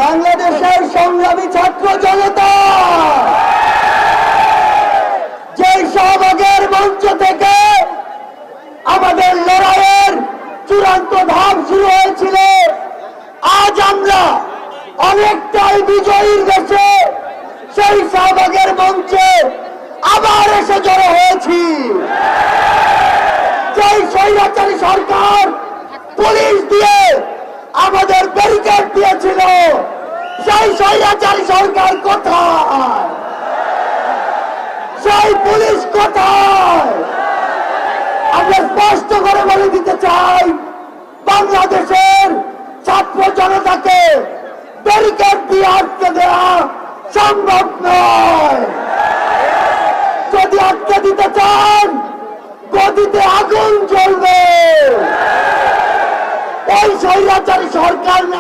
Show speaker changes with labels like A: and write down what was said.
A: বাংলাদেশের সংগ্রামী ছাত্র জনতা যে শাহবাগের মঞ্চ থেকে আমাদের লড়াইয়ের চূড়ান্ত ধাপ শুরু হয়েছিল, আজ আমরা অনেকটাই বিজয়ীর দেশে সেই শাহবাগের মঞ্চে আবার এসে জড়ো হয়েছি। যেই স্বৈরাচারী সরকার পুলিশ দিয়ে আমাদের ব্যারিকেড দিয়েছিল, সেই স্বৈরাচারী সরকার কোথায়? সেই পুলিশ কোথায়? আমরা স্পষ্ট করে বলে দিতে চাই, বাংলাদেশের ছাত্র জনতাকে ব্যারিকেড দিয়ে আটকে দেওয়া সম্ভব নয়। যদি আটকে দিতে চান, গদিতে আগুন জ্বলবে। ওই স্বৈরাচারী সরকার